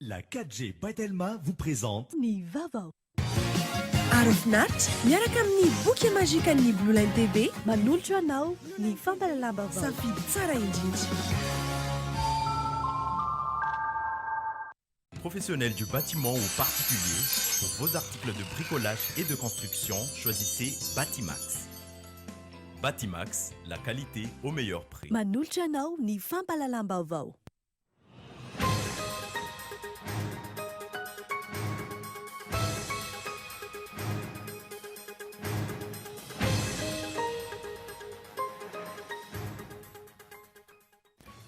La 4G Batelma vous présente Ni Vavao. Arofinaritra miaraka amin'ny boky mazika ny Blue Line TV Manolotra anao ny fampalalam-baovao. safidy tsara indrindra. Professionnels du bâtiment ou particuliers, pour vos articles de bricolage et de construction, choisissez Batimax. Batimax, la qualité au meilleur prix. Manolotra anao ny fampalalam-baovao.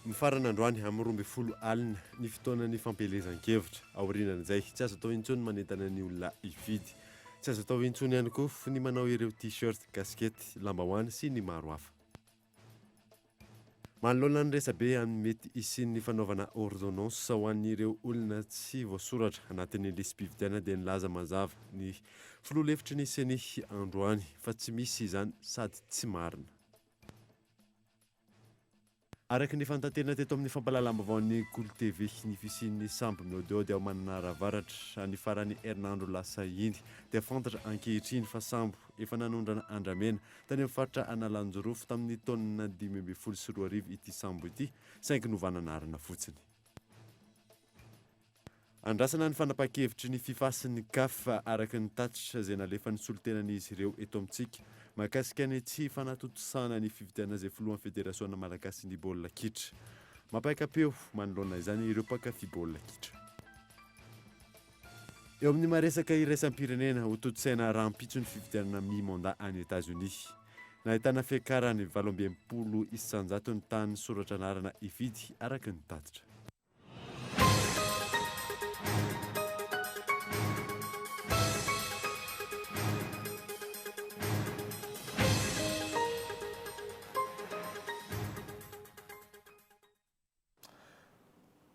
Mifarana androany amin'ny 12 alina ny fotoanan'ny fampelezan-kevitra aorianan'izay tsy azo atao intsony manentana ny olona hividy, tsy azo atao intsony ihany koa ny manao ireo t-shirt, kaskety, lambahoany sy ny maro hafa. Manoloana ny resabe amin'ny mety isin'ny fanaovana ordonnance ho an'ireo olona tsy voasoratra anatin'ny lisam-pividiana dia nilaza mazava ny filoha-hevitry ny seny androany fa tsy misy izany sady tsy marina. Araka ny fantantena teto amin'ny fampalalam-baovao ny Kolo TV ny fisian'ny sambo miodeo dia ao Manaravaratra ny farany herinandro lasa iny dia fantatra ankehitriny fa sambo efa nanondrana andramena tany amin'ny faritra Analanjorofo tamin'ny taonina 2014 ity sambo ity saingy novananarina fotsiny. Andrasana ny fanapa-kevitry ny fifasin'ny CAF araka ny tatitra izay nalefa ny solotenan'izy ireo eto amintsika mahakasika ny tsy fanatotosana ny fividiana izay filohan'ny federasiona malagasy ny baolina kitra. Mampaika-peo manoloana izany ireo mpankafy baolina kitra. Eo amin'ny maresaka iraisam-pirenena ho toto-tsaina rahampitso ny fividianana mi-mandat any États-Unis. Nahitana fiakarany 80 isan-jato ny tany soratra anarana ividy araka ny tatitra.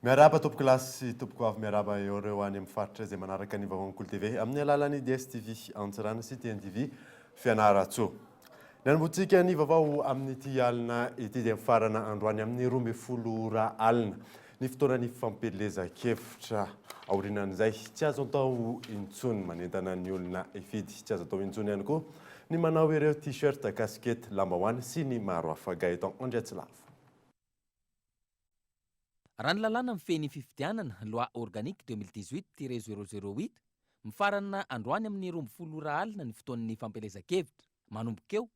Miaraba tompoko lasy tompoko avy miaraba ireo any amin'ny faritra izay manaraka ny vaovao Kolo TV amin'ny alalan'ny DSTV Antsirana sy TNTV Fianaratsoa. Ny anomboantsika ny vaovao amin'ny ity alina ity dia mifarana androany amin'ny 12 alina ny fotoanan'ny fampelezan-kevitra aorianan'izay tsy azo atao intsony manentana ny olona hividy, tsy azo atao intsony ihany koa ny manao ireo t-shirt, kaskety, lambahoany sy ny maro hafa. Gaëtan Andriatsilavo. Raha ny lalàna mifehy fifidianana loi organique 2018-008 mifarana androany amin'ny 12 alina ny fotoan'ny fampelezan-kevitra. Manomboka eo,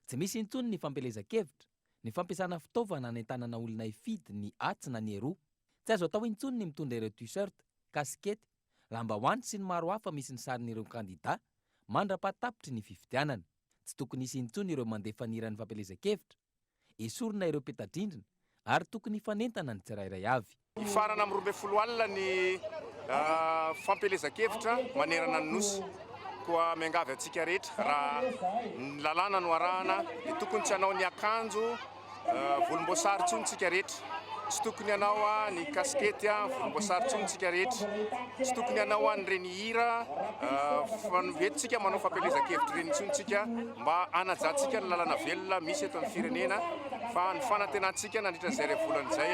tsy misy intsony ny fampelezan-kevitra, ny fampiasana fitaovana hanentanana olona hifidy ny atsy na ny eroa. Tsy azo atao intsony ny mitondra ireo t-shirt, kaskety, lambahoany sy ny maro hafa misy ny sarin'ireo kandida mandra-patapitry ny fifidianana. Tsy tokony hisy intsony ireo mandefa fanirany fampelezan-kevitra, esorina ireo petadrindrina ary tokony fanentana ny tsirairay avy. Ifarana amin'ny 12 alina ny fampelezan-kevitra manerana ny nosy koa miangavy antsika rehetra raha ny lalàna no arahana dia tokony tsy hanao ny akanjo volomboasary intsony tsika rehetra, tsy tokony hanao ny kaskety volomboasary intsony tsika rehetra, tsy tokony hanao an'ireny hira entsika manao fampelezan-kevitra ireny intsony tsika mba hanajantsika ny lalàna velona misy eto amin'ny firenena. Fa ny fanantenantsika nandritra izay iray volana izay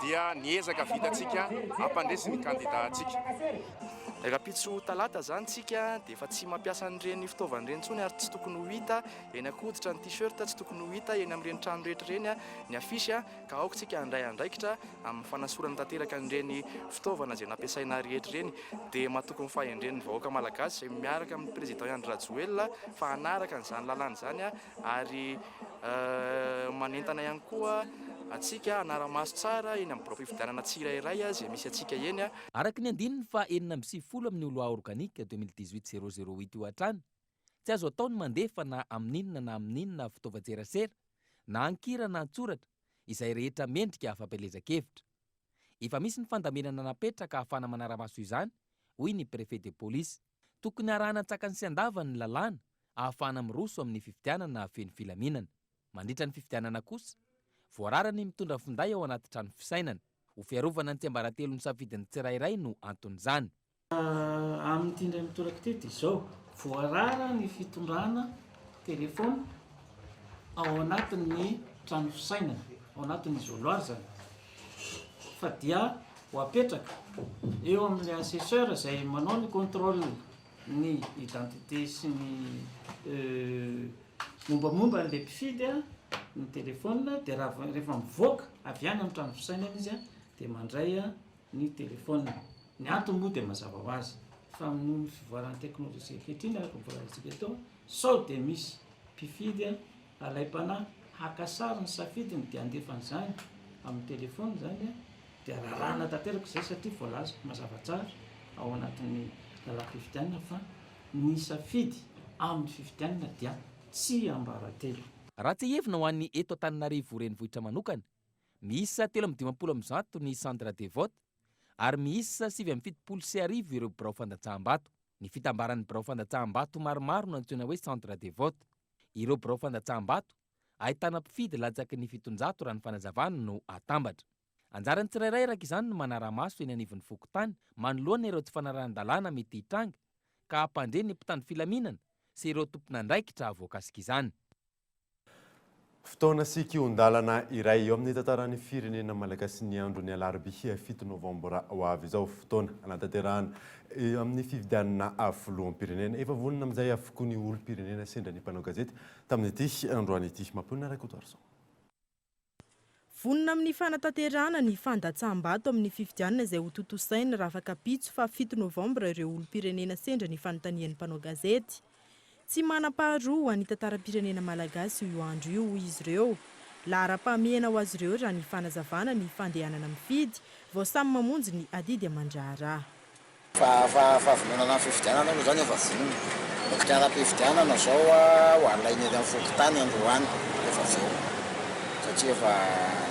dia niezaka vitantsika hampandresy ny kandida antsika. Rapitso talata zany tsika dia efa tsy mampiasa an'ireny fitaovana ireny intsony ary tsy tokony ho hita eny akoditra ny t-shirt, tsy tokony ho hita eny amin'ireny trano rehetra ireny ny afisy ka aoka tsika handray andraikitra amin'ny fanasorana tanteraka an'ireny fitaovana izay nampiasaina rehetra ireny. Dia mahatoky ny fahendren'ny vahoaka malagasy izay miaraka amin'ny président Andry Rajoelina fa hanaraka an'izany lalàna izany ary manentana ihany koa atsika hanara-maso tsara eny amin'ny biro-pifidianana tsirairay izay misy atsika eny. Araka ny andininy fa 9 amin'ny loi organique 2018-008 io hatrany, tsy azo atao ny mandefa na amin'inona na amin'inona fitaovan-tserasera na ankira na antsoratra izay rehetra mendrika fampelezan-kevitra. Efa misy ny fandamenana napetraka ahafana manara-maso izany, hoy ny préfet de police. Tokony arahana tsakany sy andavany ny lalàna ahafana miroso amin'ny fifidianana feno filaminana. Mandritra ny fifidianana kosa, voararany mitondra finday ao anaty trano fisainana. Ho fiarovana ny tsiambaratelo ny safidin'ny tsirairay no anton'izany. Amin'ity indray mitoraka teto izao, voarara ny fitondrana telefona ao anatin'ny trano fisainana, ao anatin'ny isoloir zany. Fa dia ho apetraka eo amin'ny assesseur izay manao ny contrôle ny identité sy ny mombamomba n'le mpifidy a ny telefona dia rehefa mivoaka avy any amin'ny trano fisainana izy a dia mandray a ny telefona. Ny antony moa dia mazava ho azy fa noho ny fivoaran'ny teknôlôjia ankehitriny araka mivoarantsika teo sao dia misy mpifidy a alaim-panahy haka sary ny safidiny dia andefany izany amin'ny telefona zany a dia rarahana tanteraka izay satria voalaza mazava tsara ao anatin'ny lalam-pifidianana fa ny safidy amin'ny fifidianana dia tsy ambaratelo. Raha tsy hevina ho an'ny eto Antananarivo renivohitra manokana, miisa 370 ny centre de vote ary miisa 770 ireo birao fandatsaham-bato. Ny fitambaran'ny birao fandatsaham-bato maromaro no antsoina hoe centre de vote. Ireo birao fandatsaham-bato ahitana mpifidy latsaky ny 700 raha ny fanazavana no atambatra. Anjarany tsirairay raka izany no manara-maso eny anivon'ny fokontany manoloana ireo tsy fanarahan-dalàna mety hitranga ka hampandre ny mpitandro filaminana sy ireo tompon'andraikitra voakasika izany. Fotoana sy kion-dalana iray eo amin'ny tantaran'ny firenena malagasy ny andro ny alarobia 7 novambra ho avy izao fotoana anatanterahana amin'ny fifidianana filoham-pirenena efa vonona amin'izay avokoa ny olom-pirenena sendra ny mpanao gazety tamin'ity androany ity mampiona raikotoarson. Vonona amin'ny fanatanterahana ny fandatsaham-bato amin'ny fifidianana izay ho totosaina raha afaka pitso fa 7 novambra ireo olom-pirenena sendra ny fanontanian'ny mpanao gazety. Tsy manam-paharoa ny tantaram-pirenena malagasy io andro io izy ireo. Lahara-pahamehana ho azy ireo raha ny fanazavana ny fandehanana mifidy vao samy mamonjy ny adidy aman-draharaha. Fahavononana fifidianana aloha zany efa vonona. Fifidianana zao ho alainy amin'ny fokotany androany efa vonona. Satria efa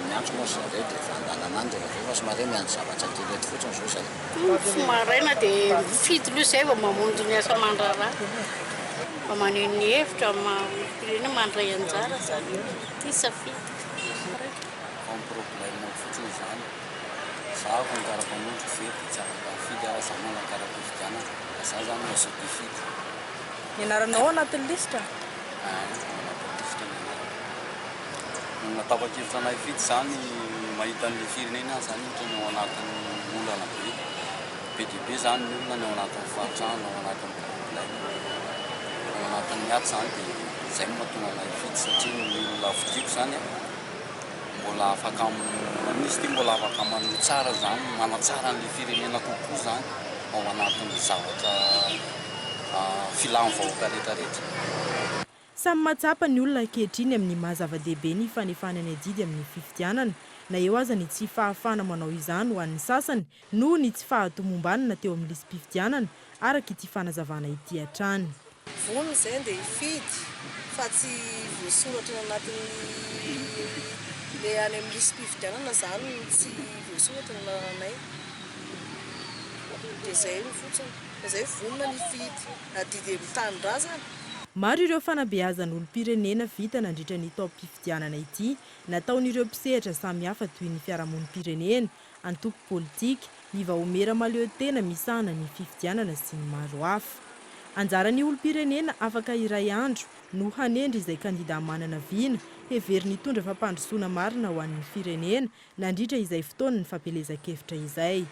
miantso moa zareo dia efa andalana any dia efa somary miandry zavatra kely eto fotsiny zao zay. Maraina dia mifidy aloha izay vao mamonjy ny asa aman-draharaha. Maneho ny hevitra olom-pirenena mandray anjara zany ty safidy. Problème fotsiny zany. Zaho mikarapamonjy fety tsy afaka mifidy aho zany manakaraky fifidianana. Zaho zany maso mpifidy. Nianaranao anatin'ny lista? Anatin'ny lista natapa-kevitra anay fidy zany mahita ny firenena zany ohatra ny ao anatin'ny olana be dia be zany ny olona ny ao anatin'ny fahatrano ao anatin'ny problème anatin'ny aty zany dia izay mahatonga anay fidy satria ny olona vidiko zany mbola afaka misy ty mbola afaka manohy tsara zany manatsara an'ilay firenena kokoa zany ao anatin'ny zavatra filamin'ny vahoaka rehetrarehetra. Samy matsapa ny olona ankehitriny amin'ny mahazava-dehibe ny fanefanany adidy amin'ny fifidianana na eo aza ny tsy fahafana manao izany ho an'ny sasany noho ny tsy fahatomombanana teo amin'ny lisy-pifidianana araka ity fanazavana ity hatrany. Vonona izay dia hifidy fa tsy voasoratra anatin'ny le any amin'ny lisy-pifidianana zany tsy voasoratra ny lalànay. Dia izay no fotsiny. Izay vonona ny fidy adidy amin'ny tanindrazana. Maro ireo fanabeazana olom-pirenena vita nandritra ny taom-pifidianana ity nataon'ireo mpisehatra samihafa toy ny fiarahamonim-pirenena, antoko politika, ny vahomery mahaleotena misahana ny fifidianana sy ny maro hafa. Anjaran'ny olom-pirenena afaka iray andro no hanendry izay kandida manana viana hevery nitondra fampandrosoana marina ho an'ny firenena nandritra izay fotoana ny fampelezan-kevitra izay.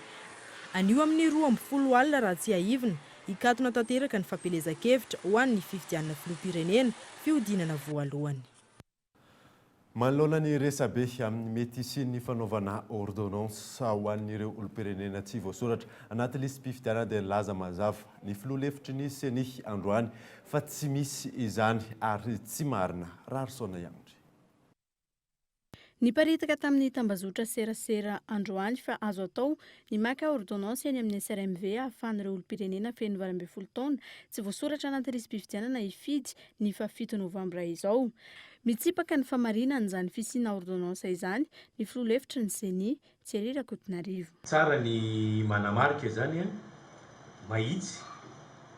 Anio amin'ny 12 alina raha tsy haivina ikatona tanteraka ny fampelezan-kevitra ho an'ny fifidianana filoham-pirenena fihodinana voalohany. Manoloana ny resabe amin'ny mety sy ny fanaovana ordonnance ho an'ireo olom-pirenena tsy voasoratra anaty lisy-pifidianana dia laza mazava ny filoha lefitry ny seny androany fa tsy misy izany ary tsy marina Raharsaona Yandry. Niparitaka tamin'ny tambazotra serasera androany fa azo atao ny maka ordonnance eny amin'ny SRMV ahafahan'ireo olom-pirenena feno 12 taona tsy voasoratra anaty lisy-pifidianana hifidy ny fa 7 novambra izao. Mitsipaka ny famarinana izany fisiana ordonnance izany ny filoha-lefitry ny seny Thierry Rakotonarivo. Tsara ny manamarika zany mahitsy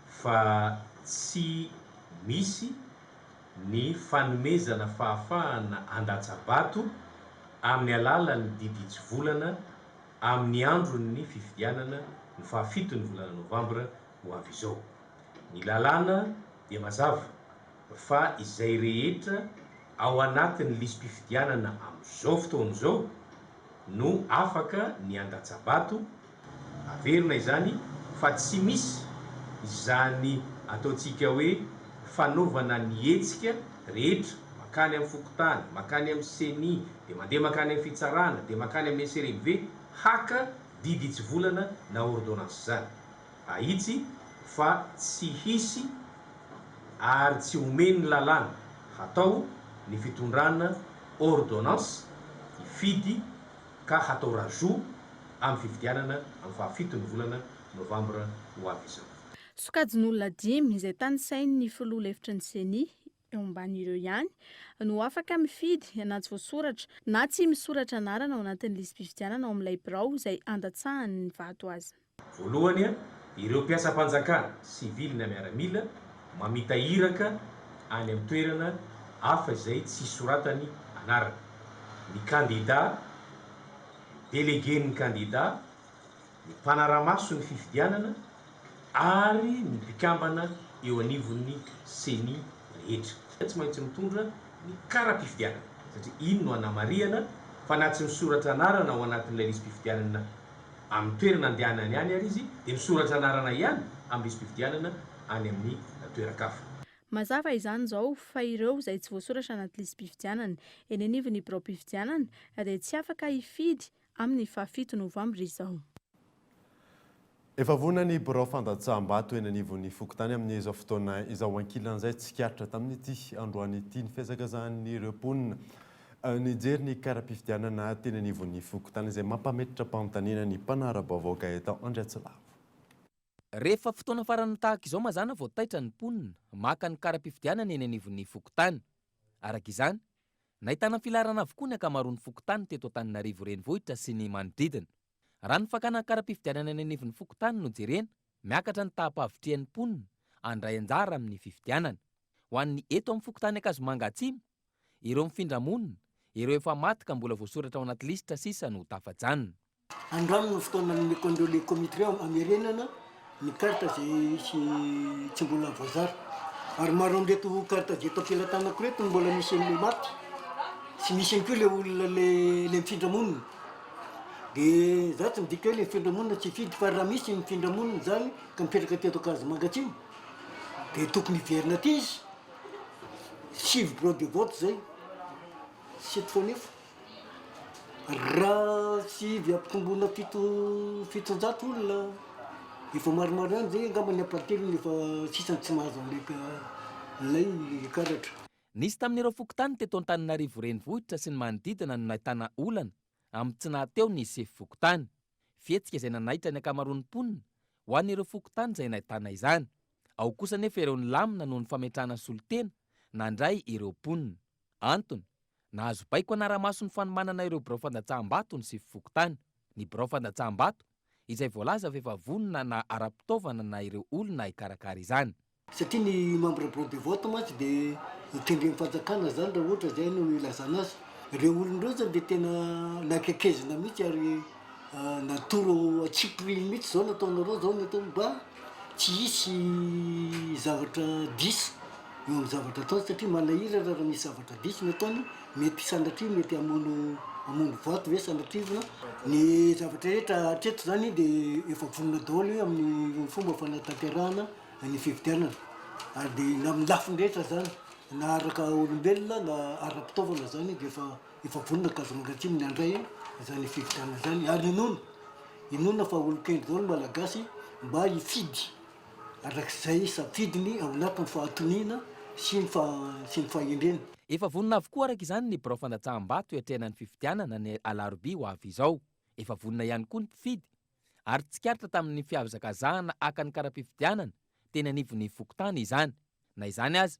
fa tsy misy ny fanomezana fahafahana andatsabato amin'ny alalan'ny diditsy volana amin'ny andron'ny fifidianana ny fa 7 ny volana novambra ho avy izao. Ny lalàna dia mazava fa izay rehetra ao anatin'ny lisy-pifidianana amin'izao fotoana izao no afaka ny andatsabato averina izany fa tsy misy izany ataontsika hoe fanaovana ny hetsika rehetra makany amin'ny fokotany, makany amin'ny seni, de mandeha makany amin'ny fitsarana, de makany amin'ny SRMV haka didy tsy volana na ordonnance zany. Ahitsy fa tsy hisy ary tsy omeny lalàna hatao ny fitondrana ordonnance ifidy ka hatao rajout amin'ny fifidianana amin'ny fahafitony volana novambra ho avy izao. Sokajin'olona 5 izay tany sainy ny filoha lefitry ny seni eo amban'ireo ihany no afaka mifidy anaty voasoratra na tsy misoratra anarana ao anatin'ny lisam-pifidianana ao amin'ilay birao izay andatsahany ny vato azy. Voalohany ireo mpiasam-panjakana sivily na miaramila mamita iraka any amin'ny toerana hafa izay tsy soratany anarana. Ny kandida, délégué-ny kandida, ny mpanara-maso ny fifidianana ary ny mpikambana eo anivon'ny seni rehetra. Tsy maintsy mitondra ny kara-pifidianana satria iny no anamariana fa na tsy misoratra anarana ao anatin'ilay lisam-pifidianana amin'ny toerana andehanany any ary izy dia misoratra anarana ihany amin'ny lisam-pifidianana any amin'ny toeran-kafa. Mazava izany izao fa ireo izay tsy voasoratra anaty lisam-pifidianana eny anivon'ny birao-pifidianana dia tsy afaka hifidy amin'ny 7 novambra izao. Efa vonany birao fandatsaham-bato eny anivon'ny fokotany amin'izao fotoana izao ankilan'izay tsikaritra tamin'ity androany ity ny fiazakazan'ireo mponina nijery ny kara-pifidianana teny anivon'ny fokotany izay mampametitra mpanontaniana ny mpanara-baovao Gaëtan Andriatsilavo. Rehefa fotoana farany tahaka izao mazana vao taitra ny mponina maka ny kara-pifidianana eny anivon'ny fokotany. Araka izany, nahitana filarana avokoa ny akamaroan'ny fokotany teto Antananarivo renivohitra sy ny manodidina. Raha ny fakana kara-pifidianana eny anivon'ny fokotany no jerena, miakatra ny taham-pahavitrian'ny mponina andray anjara amin'ny fifidianana. Ho an'ny eto amin'ny fokotany Akazomanga Atsimo, ireo mifindra monina, ireo efa maty ka mbola voasoratra ao anaty lisitra sisa no tafajanona. Andramino fotoana nikondreo le komité amerenana ny karta zay tsy mbola voazara. Ary maro amreto karta zay eto ampelantanako reto mbola misy an'le maty. Tsy misy any koa le olona le mifindra monina. Dia za tsy midika hoe le mifindra monina tsy fidy fa raha misy mifindra monina zany ka mipetraka teto Akazomanga Atsimo dia tokony hiverina aty izy. 7 bureau de vote zay 7 fois 9. Raha tsy ampitomboina 700 olona efa maromaro ihany zay angamba ny apately efa sisany tsy mahazo an'ilay karatra. Nisy tamin'ireo fokotany teto Antananarivo renivohitra sy ny manodidina no nahitana olana amin'ny tsy nahateo ny sefy fokotany. Fihetsika izay nanaitra ny akamaroan'ny mponina ho an'ireo fokotany izay nahitana izany. Ao kosa nefa ireo nilamina noho ny fametrahana solitena nandray ireo mponina. Antony, nahazo baiko anara-maso ny fanomanana ireo birao fandatsaham-bato ny sefy fokotany. Ny birao fandatsaham-bato izay voalaza fa efa vonona na ara-pitaovana na ireo olona hikarakara izany. Satria ny membre bureau de vote mantsy dia tendren'ny fanjakana zany raha ohatra zay no ilazana azy. Ireo olon'ireo zany dia tena nakekezina mihitsy ary natoro atsipy mihitsy zao nataonareo zao natao mba tsy hisy zavatra diso eo amin'ny zavatra ataony satria manahira raha misy zavatra diso nataony mety sanatria mety hamono vato hoe sanatrivona. Ny zavatra rehetra hatreto zany dia efa vonona daholo amin'ny fomba fanatanterahana ny fifidianana ary dia amin'ny lafiny rehetra zany na araka olombelona na ara-pitaovana zany dia efa vonona Akazomanga Atsimo ny andray zany fifidianana zany ary inona fa olon-kendry zao ny malagasy mba hifidy arak'izay safidiny ao anatin'ny fahatoniana sy ny fahendrena. Efa vonona avokoa araka izany ny birao fandatsaham-bato hiatrehana ny fifidianana ny alarobia ho avy izao. Efa vonona ihany koa ny mpifidy ary tsikaritra tamin'ny fiavizakazahana aka ny kara-pifidianana teny anivon'ny fokotany izany. Na izany aza,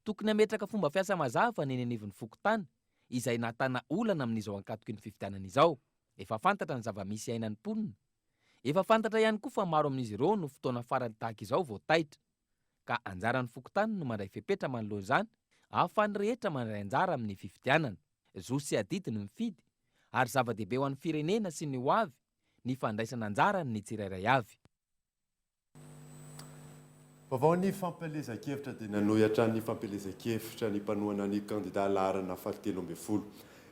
tokony hametraka fomba fiasa mazava ny eny anivon'ny fokotany izay nahatana olana amin'izao ankatoky ny fifidianana izao. Efa fantatra ny zava-misy ainan'ny mponina. Efa fantatra ihany koa fa maro amin'izy ireo no fotoana farany tahaka izao vao taitra. Ka anjaran'ny fokotany no mandray fepetra manoloana izany ahafahan'ny rehetra mandray anjara amin'ny fifidianana. Zo sy adidi ny mifidy ary zava-dehibe ho an'ny firenena sy ny ho avy ny fandraisana anjara ny tsirairay avy. Vaovao ny fampelezan-kevitra dia nanohitra ny fampelezan-kevitra ny mpanohana ny kandida laharana 7 ambin'ny folo.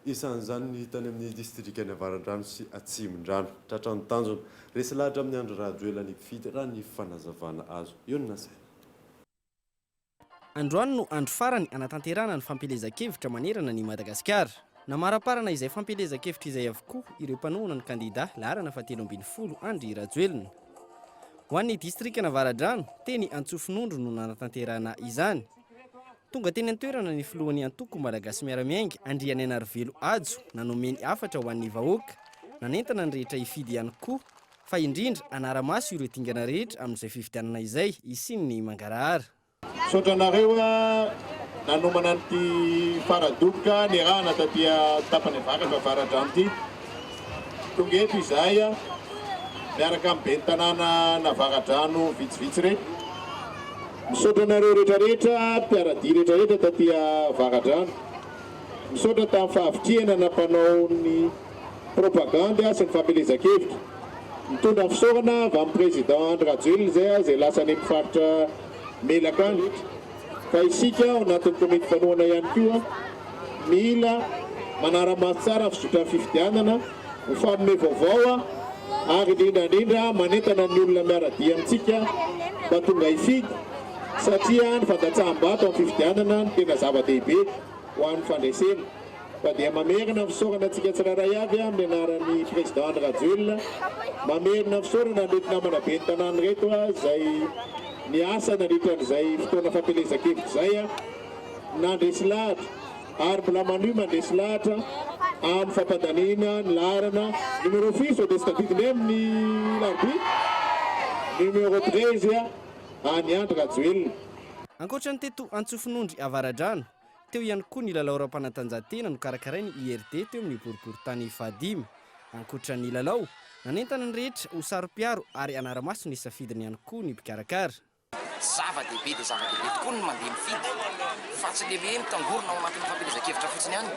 isan'izany hitany amin'ny distrika ny avaran-drano sy atsimondrano tratrany tanjona resy lahatra amin'ny andro rajoelany mpifidy raha ny fanazavana azo eo ny nasay androany no andro farany anatanterana ny fampelezan-kevitra manerana ny Madagasikara namaraparana izay fampelezan-kevitra izay avokoa ireo mpanohana ny kandida laharana 720 andry rajoelina ho an'ny distrika ny avaradrano teny Antsofinondro no nanatanterana izany tonga teny an-toerana ny filohan'ny antoko malagasy miaramiainga Andriana Anarivelo Ajo nanomeny afatra ho an'ny vahoaka nanentana ny rehetra hifidy ihany koa fa indrindra anara-maso ireo dingana rehetra amin'izay fifidianana izay isin'ny mangarahara sotranareo nanomana an'ity faradoboka ny rahana tatia tapany vakatra avaradrano ity tonga eto izay miaraka amin'ny ben'ny tanàna navaradrano vitsivitsy rehetra misotranareo rehetrarehetra mpiaradia rehetrarehetra tatia varadrano misotra tamin'ny fahavitriana nampanao ny propaganda sy ny fampelezan-kevitra mitondra ny fisaorana avy amin'ny président Andry Rajoelina izay lasa any mpifaritra melakany fa isika ao anatin'ny komity fanohana ihany koa mila manara-maso tsara fizotra ny fifidianana ho fagnome vaovao ary indrindrandrindra manentana ny olona miaradia amintsika mba tonga hifidy satria ny fandatsaham-bato amin'ny fifidianana ny tena zava-dehibe ho an'ny fandraisena fa dia mamerina ny fisaorana antsika tsirairay avy amin'ny anaran'ny président Andry Rajoelina mamerina fisaorana nety namana be ny tanàna reto izay ny asa nandritran'izay fotoana fampelezan-kevitra izay nandresy lahatra ary mbola manohy mandresy lahatra amin'ny fampadaniana ny laharana numéro 10 dia sy tadidiny amin'ny larbi numéro 13 any Andry Rajoelina ankoatrany teto Antsofinondry avaradrano teo ihany koa ny lalao ara-panatanjahantena no karakarainy IRD teo amin'ny boriboritany fahadimy ankoatran'ny lalao nanentana ny rehetra ho sarom-piaro ary anara-maso ny safidiny ihany koa ny mpikarakara zava-dehibe dia zava-dehibe tokoa ny mandeha mifidy fa tsy le hoe mitangorona ao anatin'ny fampelezan-kevitra fotsiny ihany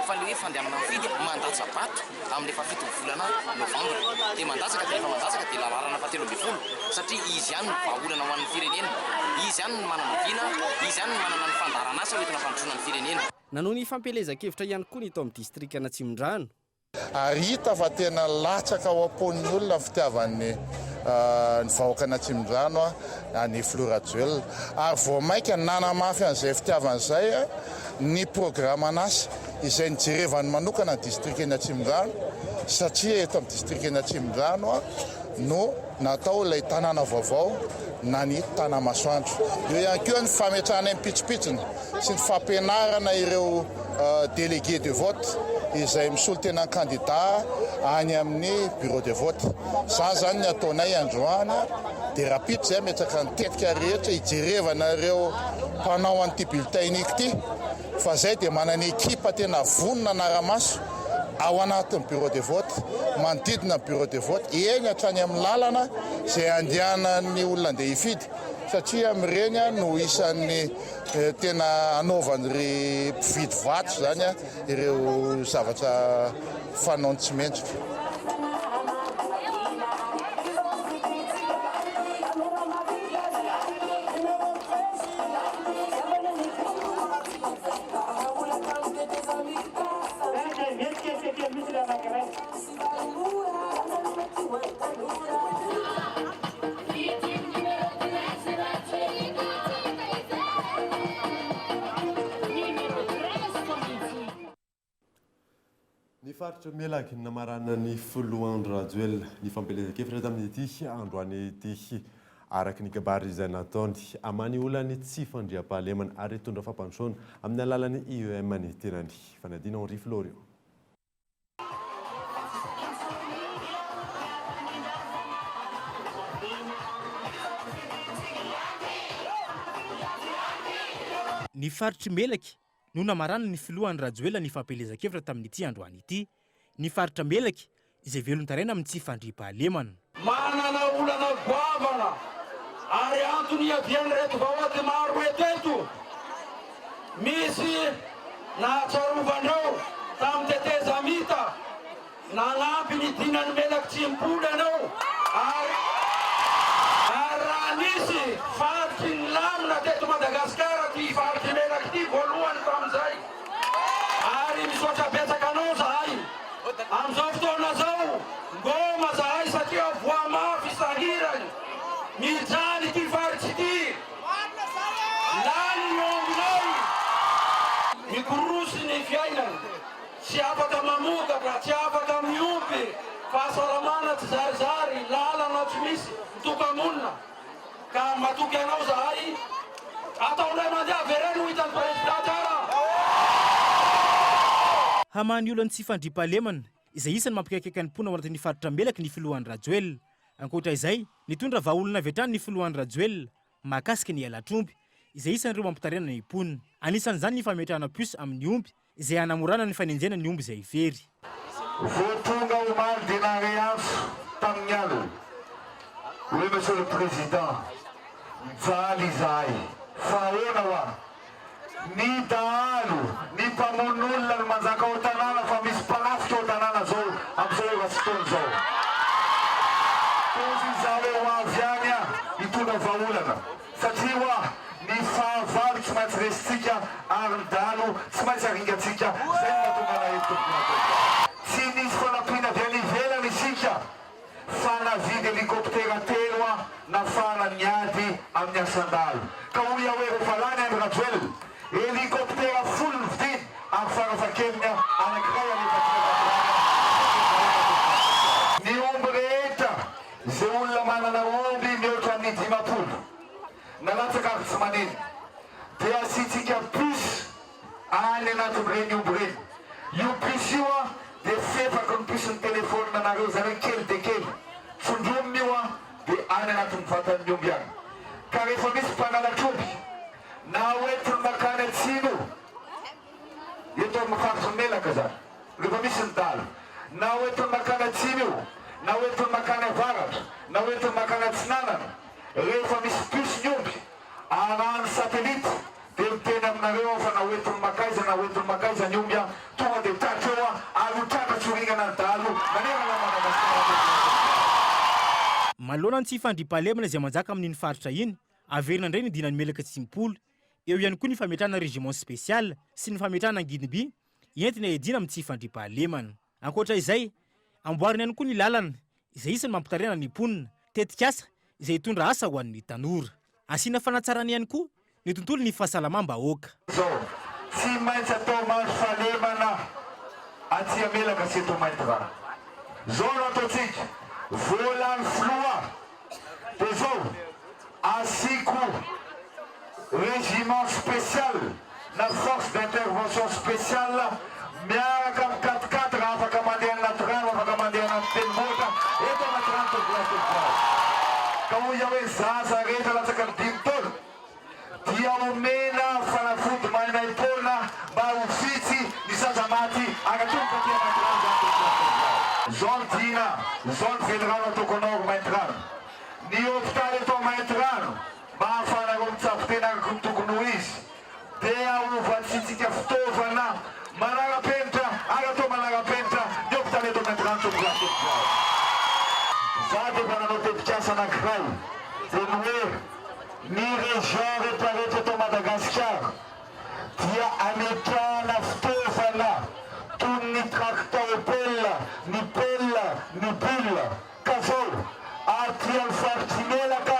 fa le hoe fandehanana mifidy mandatsa bato amin'ny efa 7 volana novambra dia mandatsaka dia rehefa mandatsaka dia lalarana 17 satria izy ihany vahaolana ho an'ny firenena izy ihany ny manana vina izy ihany ny manana ny fandarana asa hoentina fandrosoana ny firenena nanoho ny fampelezan-kevitra ihany koa ny tao amin'ny distrika Atsimondrano ary hita fa tena latsaka ao am-pon'ny olona ny fitiavan'ny ny vahoaka Atsimondrano ny Flora Rajoelina ary vao maika nanamafy an'izay fitiavan'izay ny programan'asa izay nijerevany manokana ny distrika Atsimondrano satria eto amin'ny distrika Atsimondrano no natao ilay tanàna vaovao na ny tanamasoandro eo ihany koa ny fametrahana impitsopitsony sy ny fampianarana ireo délégué de vote izay misolo tena candidat any amin'ny bureau de vote zany zany ny ataonay androany dia rapide zay metsaka nitetika rehetra hijerevana ireo mpanao an'ity bulletin unique ity fa zay dia manana ekipa tena vonona anara-maso ao anatin'ny bureau de vote manodidina bureau de vote eny hatrany amin'ny lalana izay andehanan'ny olona andeha hifidy satria mireny no isan'ny tena anaovany ry mpividy vato zany ireo zavatra fanaony tsy mendrika ny faritra melaky namarana ny filohandro Rajoelina ny fampelezan-kevitra tamin'ity androany ity araky ny kabary izay nataony amany olany tsy fandriam-pahalemana ary hitondra fampandrosoana amin'ny alalan'ny IEM ny tenany fanadina Henri Florio ny faritra melaky no namarana ny filohan'ny Rajoelina ny fampelezan-kevitra tamin'ity androany ity ny faritra melaky izay velony taraina amin'ny tsy fandriam-pahalemana manana olana goavana ary antony iaviany reto vahoaky maro eteto misy nahatsarovandreo tamin'ny teteza mita nanampy ny dinany melaky tsy mipody anao ary raha nisy faritry ny lamina teto Madagasikara ty faritry melaky ty voalohany tamin'izay ary misotra betsaka anao sahirany mijany ty faritsy ty lany miombinay mikorosy ny fiainany tsy afaka mamokatra tsy afaka miompy fahasalamana tsy zarizary lalana tsy misy tokamonina ka matoky anao zahay ataonay mandeha vereny ho hitany président tsara hamany olo ny tsy fandriam-pahalemana izay isany mampikaikaiky ny mpona ao anatin'ny faritra melaky ny filohan'ny Rajoelina. Ankoatra izay, nitondra vahaolona avy hatrany ny filohan'ny Rajoelina mahakasika ny Alatromby izay isan'ireo mampitarena ny mponina. Anisan'izany ny fametrahana puce amin'ny omby izay hanamorana ny fanenjena ny omby izay very. Voatonga omaly dia nareantso tamin'ny alina hoe monsieur le président mijaly izahay fa ahoana ho a ny dahalo ny mpamon'olona no manjaka ao tanàna fa misy mpanafika ao tanàna zao amin'izao efa tsy fotoana zao tozy izaho hoe ho avy any a hitondra vahaolana satria ho a ny fahavalo tsy maintsy resitsika ary ny dahalo tsy maintsy aringatsika zay no mahatonga anahy tompona tsy nisy fanampiana avy any ivelany isika fa navidy helikoptera telo a nafana niady amin'ny asan-dalo ka hoy aho hoe rehefa lany any Rajoelina helikoptera folo ny vidiny ary farafakeliny anankiray ny omby rehetra izay olona manana omby mihoatra ny 10 nalatsaka ary tsy maneny dia asitsika puce any anatin'ireny omby reny io puce io a dia fefaka ny puce ny telefônina anareo zareo kely de kely tsondromy io a dia any anatin'ny vatan'ny omby any ka rehefa misy mpanalatromby na hoentiny makany atsino eto amin'ny faritry melaka zany rehefa misy ny dalo na hoentiny makany atsino io na hoentiny makany avaratra na hoentiny makany atsinanana rehefa misy puce ny omby arahany satellite dia miteny aminareo fa na hoentiny makaiza na hoentiny makaiza ny omby a tonga dia tratra eo a ary ho tratra tsorinana ny dalo manerana Madagasikara. Manoloana ny tsy fandriam-pahalemana izay manjaka amin'iny faritra iny averina indray ny dinany melaka Tsimpolo. Eo ihany koa ny fametrahana régiment spécial sy ny fametrahana angidimby entina hiadina amin'ny tsy fandriam-pahalemana. Ankoatra izay, amboarina ihany koa ny lalana izay isany mampitarena ny mponina tetika asa izay hitondra asa ho an'ny tanora. Asiana fanatsarana ihany koa ny tontolo ny fahasalamam-bahoaka. Tsy maintsy atao mandro fahalemana aty melaka sy eto Maintirano. Zao no ataontsika voalan'ny filoha dia zao asiko régiment spécial na force d'intervention spéciale miaraka amin'ny 4x4 afaka mandeha anaty rano afaka mandeha anaty telemota eto anaty rano tokoa ka hoy aho hoe zaza rehetra latsaka ny 5 taona dia omena fanafody maina ipona mba ho vitsy ny zaza maty agatomboka ty anaty rano zone dina zone vétérano ataoko anao Maintirano ny hôpitaly eto Maintirano mba hafanareo mitsabo tena araka ny tokony ho izy dia ovantsitsika fitaovana manara-penitra ary atao manara-penitra ny hôpitaly eto Maintirano tokoa za dia mba nanao tetikasa anankiray dia ny hoe ny région rehetrarehetra eto Madagasikara dia ametrahana fitaovana toy ny tractopelle, ny pelle, ny bulle ka zao aty amin'ny faritry melaka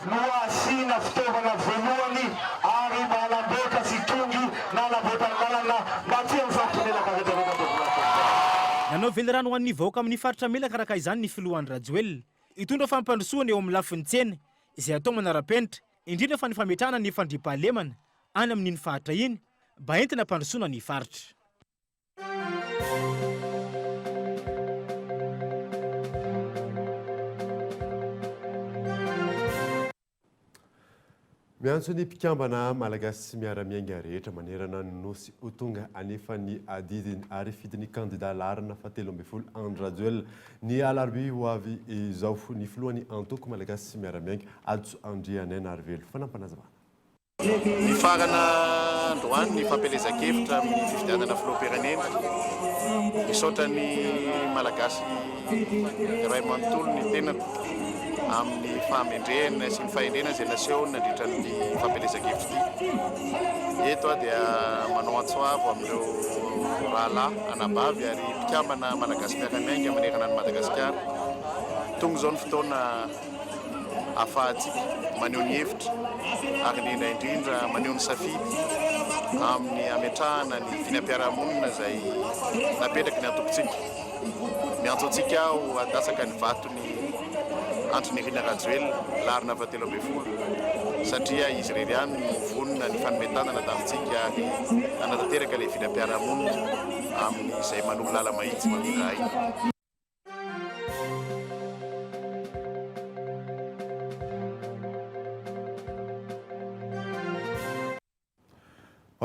no asiana fitaovana voalohany ary manamboatra sy tongy na namboatra ny lalana mba ty amin'ny faritry melaka rehetrarehetra. Nanao velirano ho an'ny vahoaka amin'ny faritra melaka araka izany ny filohan'ny Rajoelina hitondra fampandrosoana eo amin'ny lafin'ny tsena izay atao manara-penitra indrindra fa ny fametrahana ny fandriam-pahalemana any amin'iny faritra iny mba entina hampandrosoana ny faritra. Miantso ny mpikambana malagasy miara-miainga rehetra manerana ny nosy ho tonga anefan'ny adidiny ary fidiny candidat larina fahatelo ambin'ny folo Andry Rajoelina ny alarobia ho avy izao ny filohan'ny antoko malagasy miara-miainga Adzo Andrianena Arvelo fanampanazavana. Ny farana androany ny fampelezan-kevitra amin'ny fifidianana filoham-pirenena misaotra ny malagasy iray manontolo ny tenany amin'ny fahamendrena sy ny fahendrena izay naseho nandritra ny fampelezan-kevitra ity. Eto dia manao antsoavo amin'ireo rahalahy anabavy ary mpikambana malagasy miara-miainga manerana ny Madagasikara tonga zao ny fotoana ahafahantsika maneho ny hevitra ary indrindra maneho ny safidy amin'ny ametrahana ny vinam-piarahamonina izay napetraky ny antokontsika miantso antsika aho adasaka ny vatony Antony Irina Rajoelina larina fahatelo amby folo satria izy irery ihany no vonona ny fanometanana tamintsika ary anatanteraka ilay vinam-piarahamonina amin'izay manolo lala mahitsy mamindray.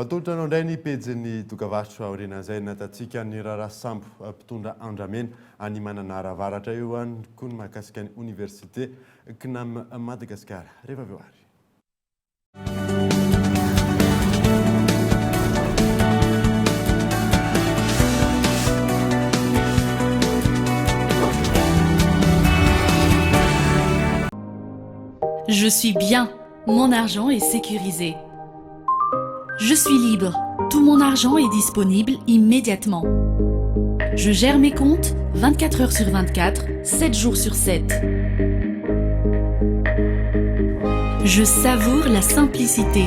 Atolotranao indray ny pejin'ny dokavarotra aorianan'izay natatsika ny raharaha sambo mpitondra andramena any Mananaravaratra eo any koa ny mahakasika ny université KNAM Madagasikara. Rehefa avy eo ary. Je suis bien, mon argent est sécurisé. Je suis libre, tout mon argent est disponible immédiatement. Je gère mes comptes 24 heures sur 24, 7 jours sur 7. Je savoure la simplicité.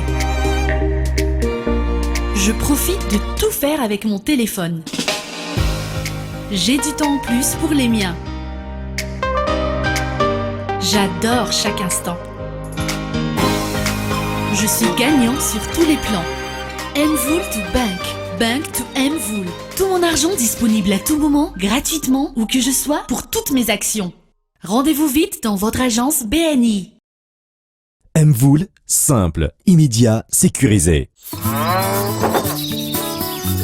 Je profite de tout faire avec mon téléphone. J'ai du temps en plus pour les miens. J'adore chaque instant. Je suis gagnant sur tous les plans. Mvoul to Bank, Bank to Mvoul. Tout mon argent disponible à tout moment, gratuitement, où que je sois, pour toutes mes actions. Rendez-vous vite dans votre agence BNI. Mvoul, simple, immédiat, sécurisé.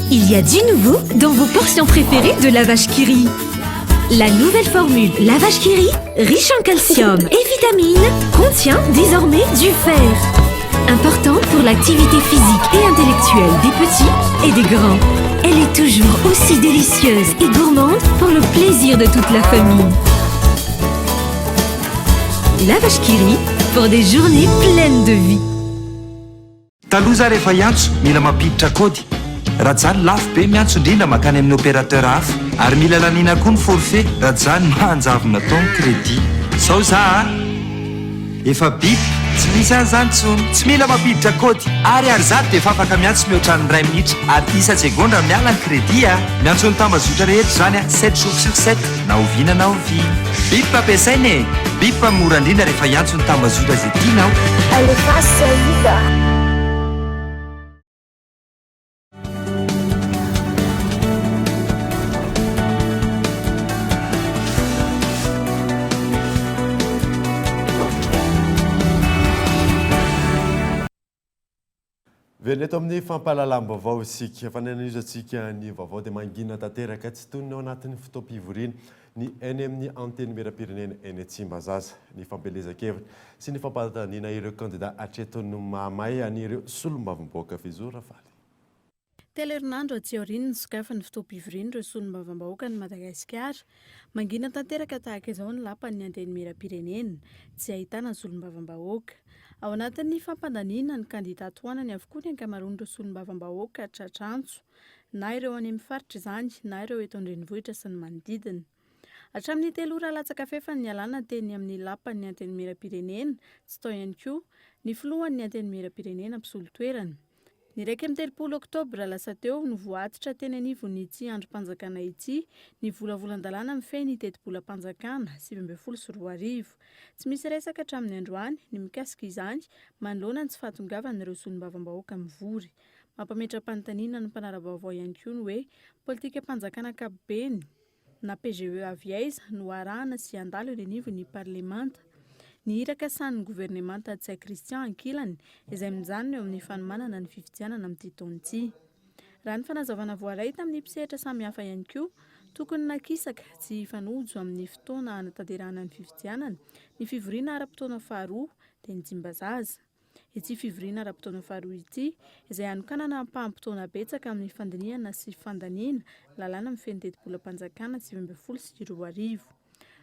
Il y a du nouveau dans vos portions préférées de lavage Kiri. La nouvelle formule lavage Kiri, riche en calcium et vitamines, contient désormais du fer. Important pour l'activité physique et intellectuelle des petits et des grands. Elle est toujours aussi délicieuse et gourmande pour le plaisir de toute la famille. Lavage Kiri pour des journées pleines de vie. Taloza rehefa hiantso mila mampiditra kody. Raha zany lafo be miantso indrindra makany amin'ny opérateur hafa ary mila lanina koa ny forfait raha zany mahanjavona tao ny crédit. Sao za efa bip tsy misy an'izany tsony tsy mila mampiditra kody ary zato dia efa afaka miantso mihoatra ny 2 minitra ary isa segondra miala ny crédit miantso ny tambazotra rehetra zany 7 jours sur 7 na oviana na ovina. Bip ampiasaina e, bip mora indrindra rehefa hiantso ny tambazotra izay tianao. Aleface saída. Veneto amin'ny fampahalalam-baovao isika fananizatsika ny vaovao dia mangina tanteraka tsy tonina ao anatin'ny fotoam-pivoriana ny eny amin'ny anteny merapirenena eny Tsimbazaza ny fampelezan-kevitra sy ny fampataniana ireo kandida hatreton'ny mahamay an'ireo solombavamboaka fizora faly. Telerinandro atsiaoriana ny sokafan'ny fotoam-pivoriana ireo solombavambahoaka ny Madagasikara. Mangina tanteraka tahaka izao ny lapan'ny anteny merapirenena tsy ahitana solombavambahoaka. Ao anatin'ny fampandaniana ny kandidato hoanany avokoa ny ankamaroan'ireo solombavambahoaka tratrantso na ireo any amin'ny faritra izany na ireo eto an-drenivohitra sy ny manodidina. Hatramin'ny 3 ora latsaka fefany ny alana teny amin'ny lapan'ny anteny merapirenena tsy tao ihany koa ny filohan'ny anteny merapirenena mpisolo-toerana. Ny 3 oktobra lasa teo no voatitra teny anivony ity androm-panjakana ity ny volavolan-dalàna mifehy ny teti-bolam-panjakana 2024. Tsy misy resaka hatramin'ny androany ny mikasika izany manoloana ny tsy fahatongavana ireo solombavambahoaka mivory. Mampametra-panontaniana ny mpanara-baovao ihany koa ny hoe politika mpanjakana ankapobeny na PGE avy aiza no arahana sy andalo eny anivon'ny parlemanta. Ny iraka sanin'ny governemanta Tsia Christian ankilany izay mijanona eo amin'ny fanomanana ny fifidianana amin'ity taona ity. Raha ny fanazavana voaray tamin'ny mpisehatra samihafa ihany koa, tokony nakisaka tsy hifanojo amin'ny fotoana hanatanterahana ny fifidianana ny fivoriana ara-potoana faharoa dia ny Tsimbazaza. Ity fivoriana ara-potoana faharoa ity izay anokanana mpahampotoana betsaka amin'ny fandiniana sy fandaniana lalàna mifehy ny teti-bolam-panjakana 2024.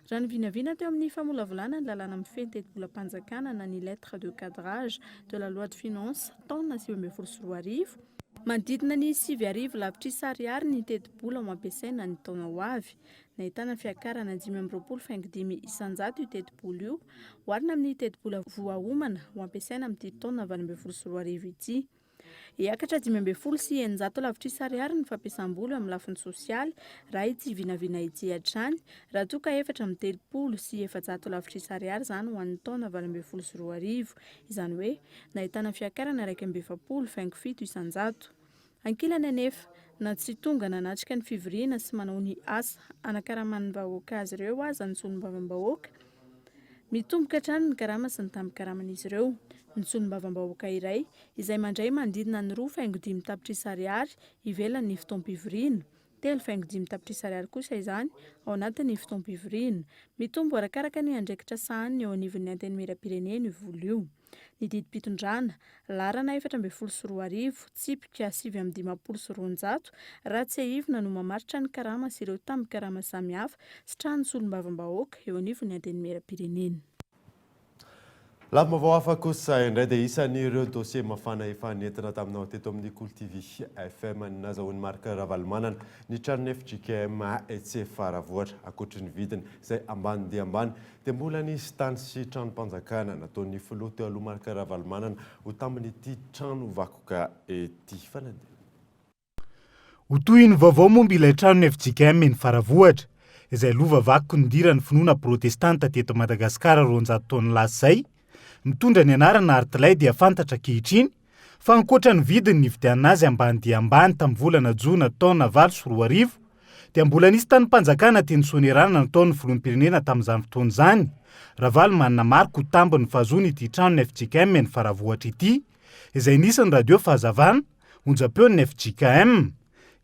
Raha ny vinavina teo amin'ny famolavolana ny lalàna mifehy ny teti-bolam-panjakana na ny lettre de cadrage de la loi de finance taona 2024 Manodidina ny 9 lavitrisy ariary ny teti-bola ao ampiasaina ny taona ho avy. Nahitana fiakarana 5,5 isanjato io teti-bola io, oharina amin'ny teti-bola voaomana ho ampiasaina amin'ity taona 2024 ity. Iakatra 5,0 sy 900 lavitrisy ariary ny fampiasam-bola amin'ny lafiny sosialy raha ity vinavina ity hatrany, raha toa ka 4,30 sy 700 lavitrisy ariary zany ho an'ny taona 2024. Izany hoe nahitana fiakarana 2,7 isanjato. Ankilany anefa na tsy tonga nanatrika ny fivoriana sy manao ny asa anakaraman'ny vahoaka azy ireo aza ny solombavam-bahoaka, mitomboka hatrany ny karama sy ny tambin-karaman'izy ireo. Ny solombavam-bahoaka iray izay mandray manodidina ny 2,5 tapitrisy ariary ivelan'ny fotoam-pivoriana, 3,5 tapitrisy ariary kosa izany ao anatin'ny fotoam-pivoriana. Mitombo arakaraka ny andraikitra sahany eo anivon'ny antenimieram-pirenena io vola io. Ny didi-pitondrana larana 4,2 tsipika 7,50 raha tsy ahivona no mamaritra ny karama sy ireo tambin-karama samihafa sy trano solombavam-bahoaka eo anivon'ny antenimieram-pirenena. Lavy-mavao hafa kosa indray dia isan'ireo dossier mafana efa nentina taminao teto amin'ny Cool TV FM nazahoan'ny marika Ravalomanana ny tranon'ny FJKM etsy Faravohatra ankoatry ny vidiny izay ambany dia ambany dia mbola nisy tany sy tranom-panjakana nataon'ny filoha teo aloha marika Ravalomanana ho tamin'ity trano vakoka ety fanandeha. Ho toy ny vaovao momba ilay tranon'ny FJKM ny Faravohatra izay lova vakoka nidiran'ny finoana protestanta teto Madagasikara 200 taona lasa izay. Mitondra ny anarana Artilay dia fantatra ankehitriny fa ankoatra ny vidiny nividianana azy ambany dia ambany tamin'ny volana Jona taona 2024 dia mbola nisy tany mpanjakana teny Soanerana nataon'ny filoham-pirenena tamin'izany fotoana izany. Ravalomanana marika ho tambiny fahazony ity tranon'ny FJKM ny Faravohatra ity izay nisy ny radio fahazavana onjam-peo ny FJKM.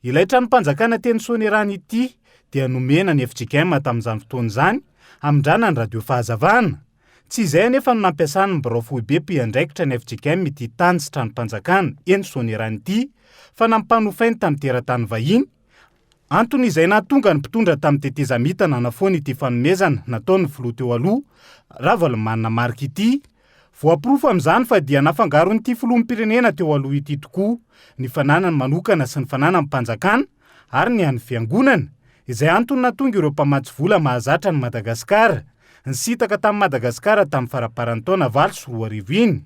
Ilay trano mpanjakana teny Soanerana ity dia nomena ny FJKM tamin'izany fotoana izany hamindrana ny radio fahazavana. Tsy izay anefa no nampiasany birao foibe mpiandraikitra ny FJKM ity tany sy tranom-panjakana eny Soanerana ity fa nampanofainy tamin'ny teratany vahiny. Antony izay nahatonga ny mpitondra tamin'ny teteza-mita nanafoana ity fanomezana nataon'ny filoha teo aloha Ravalomanana marika ity. Voaporofo amin'izany fa dia nafangaron'ity filoham-pirenena teo aloha ity tokoa ny fananany manokana sy ny fananany mpanjakana ary ny an'ny fiangonana izay antony nahatonga ireo mpamatsy vola mahazatra ny Madagasikara. Nisitaka tamin'ny Madagasikara tamin'ny faraparan'ny taona 2024 iny.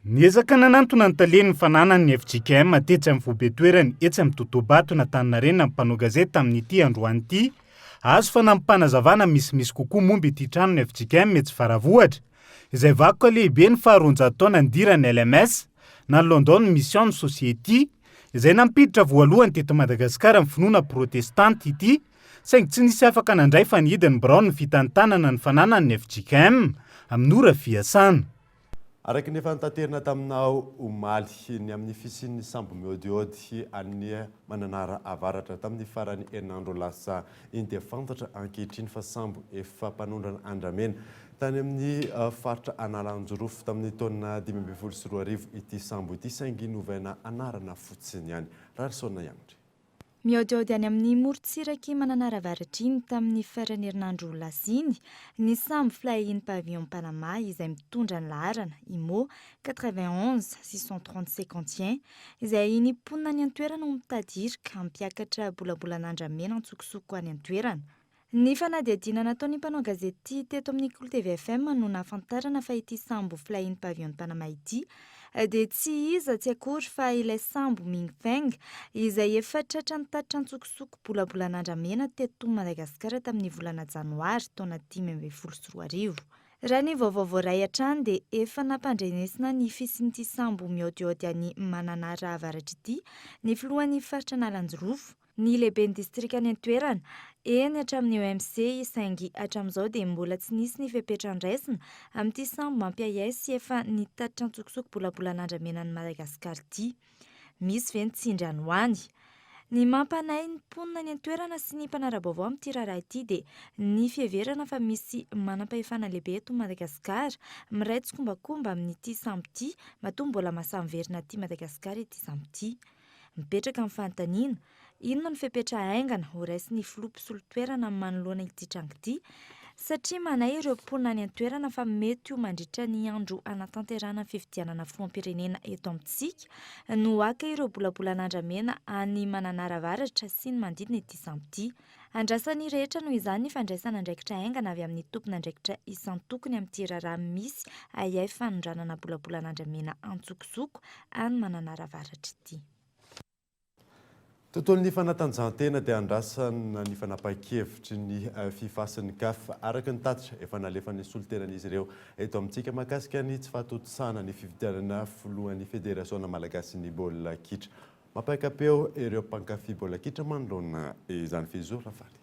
Niezaka nanantona ny talen'ny fananany FJKM atetsy amin'ny voabetoerany etsy amin'ny Totobato n'Antaninarenina ny mpanao gazety tamin'ity androany ity. Azo fa nampanazavana misimisy kokoa momba ity tranon'ny FJKM etsy Faravohatra izay vakoka lehibe ny faha 200 taona nidiran'ny LMS na London Mission Society izay nampiditra voalohany teto Madagasikara amin'ny finoana protestanta ity. Saingy tsy nisy afaka nandray fa ny hidiny Brown ny fitantanana ny fananany FJKM amin'ny ora fiasana. Araka ny efa nitanterana taminao omaly ny amin'ny fisian'ny sambo miodiody any Mananara avaratra tamin'ny farany herinandro lasa iny dia fantatra ankehitriny fa sambo efa mpanondrana andramena tany amin'ny faritra Analanjorofo tamin'ny taona 2024 ity sambo ity saingy novaina anarana fotsiny ihany. Rarisona ihany. Miodiody any amin'ny morontsiraky Mananara avaratra iny tamin'ny farany herinandro lasa iny ny sambo flying pavillon Panama izay mitondra ny laharana IMO 91 630 izay nimponina ny antoerana ho mitadirika mpiakatra bolabolan'andramena antsokosoko any antoerana. Ny fanadihadiana nataon'ny mpanao gazety teto amin'ny Cool TV FM no nahafantarana fa ity sambo flying pavillon Panama ity dia tsy iza tsy akory fa ilay sambo Mingfeng izay efa tratra nitatitra antsokosoko bolabolan'andramena teto Madagasikara tamin'ny volana Janoary taona 2024. Raha ny vaovao ray hatrany dia efa nampandrenesina ny fisian'ity sambo miodiody any Mananara avaratra ity ny filohan'ny faritra Analanjorofo. Ny lehiben'ny distrika ny antoerana eny hatramin'ny OMC saingy hatramin'izao dia mbola tsy nisy ny fepetra-ndraisina amin'ity sambo mampiayay sy efa nitatitra antsokosoko bolabolan'andramena ny Madagasikara ity. Misy ve ny tsindry any ho any. Ny mampanay ny mponina ny antoerana sy ny mpanara-baovao amin'ity raharaha ity dia ny fiheverana fa misy manam-pahefana lehibe eto Madagasikara miray tsokombakomba amin'ity sambo ity mahatonga mbola mahasamverina aty Madagasikara ity sambo ity. Mipetraka amin'ny fanontaniana inona ny fepetra aingana ho raisin'ny filoha mpisolo toerana manoloana ity trango ity satria manay ireo mponina any an-toerana fa mety ho mandritra ny andro anatanterana fifidianana filoham-pirenena eto amintsika no aka ireo bolabolan'andramena any Mananaravatra sy ny manodidina ity samty. Andrasan'ny rehetra noho izany ny fandraisana andraikitra aingana avy amin'ny tompona andraikitra isan-tokony amin'ity raharaha misy ayay fanondranana bolabolan'andramena antsokosoko any Mananaravatra ity. Tontolon'ny fanatanjahantena dia andrasana ny fanapa-kevitry ny FIFA sy ny CAF araka ny tatitra efa nalefan'ny solontenan'izy ireo eto amintsika mahakasika ny tsy fahatotosana ny fifidianana filohan'ny federasiona malagasy ny baolina kitra. Mampaikapeo ireo mpankafy baolina kitra manoloana izany fizora faly.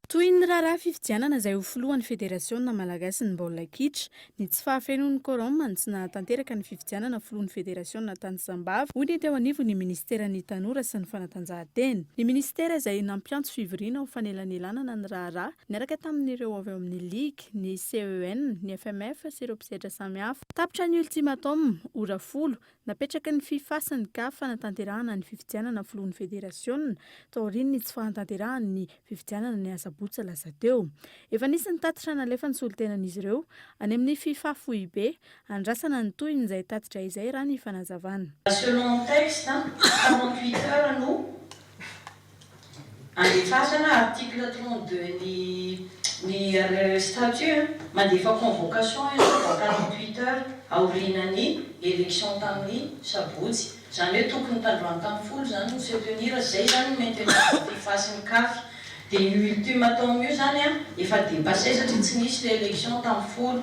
Toy ny raharaha fifidianana izay ho filohan'ny federasiona malagasy ny baolina kitra, ny tsy fahafenon'ny Koroma tsy nahatanteraka ny fifidianana filohan'ny federasiona tany Sambava, hoy ny teo anivon'ny ministeran'ny tanora sy ny fanatanjahantena. Ny ministera izay nampiantso fivoriana ho fanelanelana ny raharaha niaraka tamin'ireo avy amin'ny ligue, ny CEN, ny FMF sy ireo mpisedra samihafa. Tapitra ny ultimatum ora 10 napetraka ny FIFA sy ny CAF fanatanterahana ny fifidianana filohan'ny federasiona taorian'ny ny tsy fanatanterahana ny fifidianana ny asabotsy lasa teo. Efa nisy ny tatitra nalefa ny solontenan'izy ireo any amin'ny FIFA foibe andrasana ny toy izay tatitra izay raha ny fanazavana. Selon texte 48 heures no andefasana article 32 ny statut mandefa convocation izy 48 heures aorinan'ny élection tamin'ny sabotsy. Zany hoe tokony tandroany tamin'ny folo zany no se tenir zay zany maintenant FIFA sy ny CAF. Dia io ultimatum io zany efa dépassé satria tsy nisy l'élection tamin'ny folo.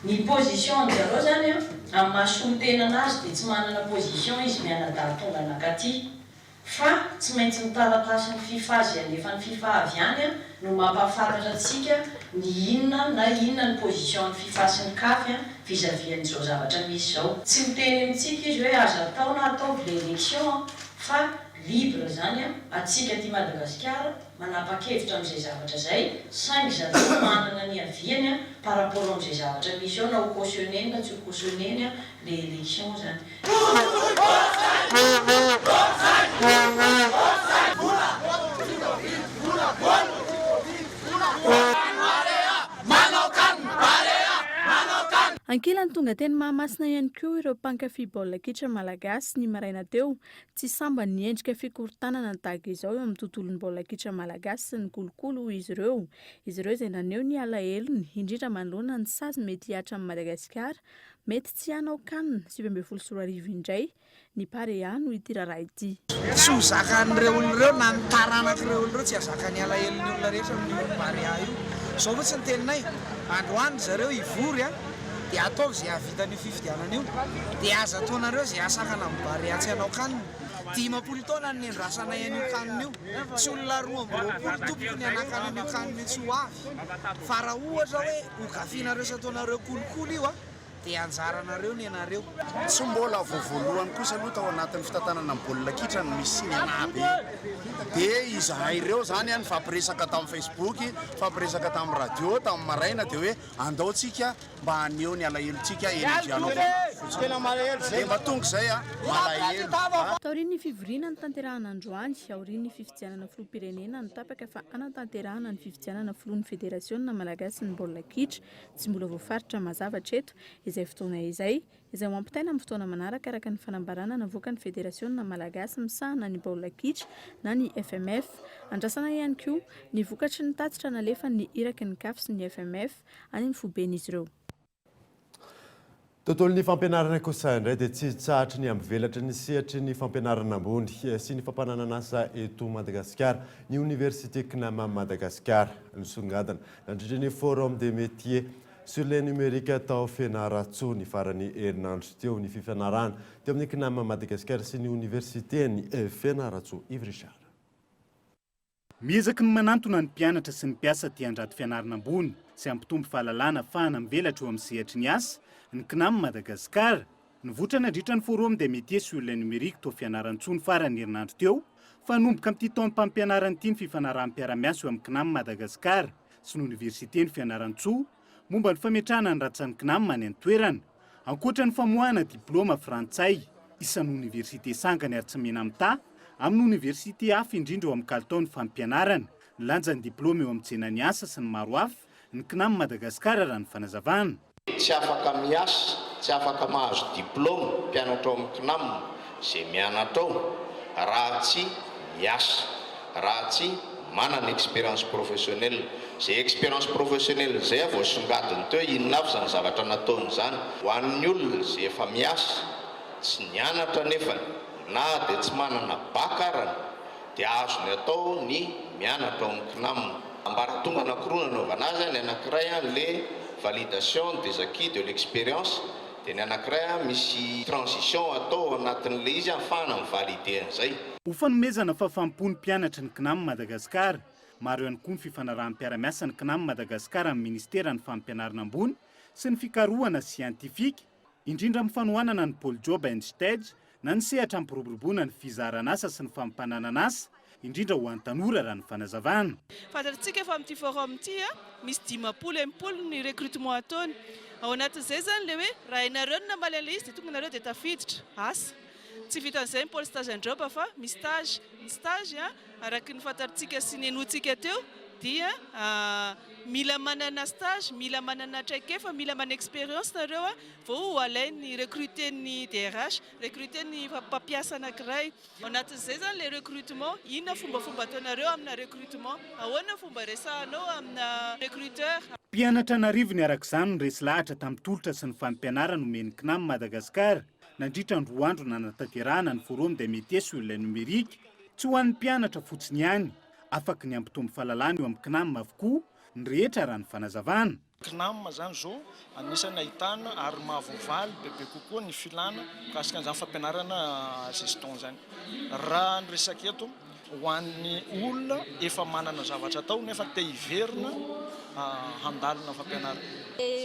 Ny position zareo zany amin'ny mahasolontenana azy dia tsy manana position izy mianadahy tonga nakaty. Fa tsy maintsy mitaratasy ny FIFA zay alefa ny FIFA avy any no mampahafantatra antsika ny inona na inona ny position ny FIFA sy ny CAF vis-à-vis an'izao zavatra misy zao. Tsy miteny amintsika izy hoe azo atao na ataovy l'élection fa libre zany atsika aty Madagasikara manapa-kevitra amin'izay zavatra zay saingy zareo manana ny aviany par rapport amin'izay zavatra misy ao na ho cautionné na tsy ho cautionné le élection zany. Ankilany tonga teny Mahamasina ihany koa ireo mpankafy baolina kitra malagasy ny maraina teo tsy samba ny endrika fikorontanana tahaka izao eo amin'ny tontolon'ny baolina kitra malagasy sy ny kolokolo izy ireo. Izy ireo izay naneho ny alahelony indrindra manoloana ny sazy mety hiatra amin'ny Madagasikara mety tsy hanao kanina 7 indray ny Parea no ity raharaha ity. Tsy ho zakan'ireo olon'ireo na ny taranak'ireo olon'ireo tsy hazakany alahelony olona rehetra amin'ny Parea io. Zao fotsy ny teninay androany zareo ivory dia ataovy izay ahavitany fifidianana io dia aza ataonareo izay asakana amin'ny Parea tsy hanao kanina. 10 taona ny andrasanay an'io kanina io tsy olona 20 tompoko ny anakana an'io kanina tsy ho avy fa raha ohatra hoe hogafianareo sy ataonareo kolokolo io dia anjaranareo ny anareo. Tsy mbola voalohany kosa aloha tao anatin'ny fitantanana amin'ny baolina kitra no misy sinanabe dia izahay ireo zany nifampiresaka tamin'ny Facebook, fampiresaka tamin'ny radio, tamin'ny maraina dia hoe andaotsika mba haneho ny alahelontsika dia mba tonga izay malahelo. Taorian'ny fivoriana ny tanterahana androany, aorian'ny fifidianana filoham-pirenena no tapaka fa anatanterahana ny fifidianana filohan'ny federasiona malagasy ny baolina kitra tsy mbola voafaritra mazava hatreto izay fotoana izay mampitaina amin'ny fotoana manaraka araka ny fanambarana navoaka ny federasiona malagasy misahana ny baolina kitra na ny FMF. Andrasana ihany koa ny vokatry ny tatitra nalefa ny iraky ny CAF sy ny FMF any ny foben'izy ireo. Tontolon'ny fampianarana kosa indray dia tsy tsahatra ny ambivelatry ny sehatry ny fampianarana ambony sy ny fampananana asa eto Madagasikara. Ny Université Knama Madagasikara nisongadana nandrindra ny forum des métiers sur les numériques tao Fianaratsoa ny farany herinandro teo ny fifanarana teo amin'ny Knama Madagasikara sy ny Université ny Fianaratsoa. Ivrichard. Miezaka ny manantona ny mpianatra sy ny mpiasa tia andrato fianarana ambony sy ampitombo fahalalana ahafahana mivelatra eo amin'ny sehatry ny asa. Ny Knama Madagasikara nivoatra nandritra ny forum des métiers sur les numériques tao Fianaratsoa ny farany herinandro teo fa nomboka amin'ity taonim-pampianarana ity ny fifanarahan'ny-piara-miasa eo amin'ny Knama Madagasikara sy ny Université ny Fianaratsoa momba ny fametrahana ny ratsan'ny Knama any an-toerana ankoatra ny famoahana diplôma frantsay isan'ny université sangany ary tsy mena amita amin'ny université hafa indrindra eo amin'ny kalitao ny fampianarana nilanjany diplôma eo amin'ny tsenany asa sy ny maro hafa ny KNAM Madagasikara raha ny fanazavana. Tsy afaka miasa, tsy afaka mahazo diplôma mpianatra ao amin'ny KNAM izay mianatra ao raha tsy miasa, raha tsy manana expérience professionnelle. Zay expérience professionnelle zay voasongadiny teo inona avy zany zavatra nataony zany. Ho an'ny olona zay efa miasa, tsy nianatra nefa na dia tsy manana bakarana dia azony atao ny mianatra ao amin'ny KNAM. Ambaratonga anankiroa nanaovana azy, ny anankiray le validation des acquis de l'expérience dia ny anankiray misy transition atao anatin'le izy ahafahana mivalide an'izay. Ho fanomezana fahafampony mpianatra ny KNAM Madagasikara, maro ihany koa ny fifanarahan'ny-piara-miasa ny KNAM Madagasikara amin'ny Ministera ny Fampianarana ambony sy ny fikarohana siantifika, indrindra amin'ny fanohanana ny pôle job and stage na ny sehatra ampiroboroboana ny fizarana asa sy ny fampananana asa, indrindra ho an'ny tanora raha ny fanazavana. Fantatsika fa amin'ity forum ity misy 10 ny recrutement ataony. Ao anatin'izay zany le hoe raha ianareo no namaly an'ilay izy dia tonga ianareo dia tafiditra asa. Tsy vitan'izay ny pôle stage and job fa misy stage. Ny stage araky ny fantaritsika sy ny henotsika teo dia mila manana stage, mila manana traikefa, mila manana expérience nareo vao alainy recruter ny DRH, recruter ny mpampiasa anankiray. Ao anatin'izay zany le recrutement, inona fombafomba ataonareo amina recrutement, ahoana fomba resahanao amina recruteur. Mpianatra Anarivony arak'izany no resy lahatra tamin'ny tolotra sy ny fampianarana nomeny KNAM Madagasikara nandritra ny 2 andro nanatanterahana ny forum des métiers sur le numérique. Tsy ho an'ny mpianatra fotsiny ihany, afaka ny ampitombo fahalalana eo amin'ny KNAM avokoa ny rehetra raha ny fanazavana. KNAM zany zao anisany ahitana ary mahavoavaly bebe kokoa ny filana mikasika an'izany fampianarana gestion zany. Raha ny resaka eto ho an'ny olona efa manana zavatra atao nefa te hiverina handalina fampianarana.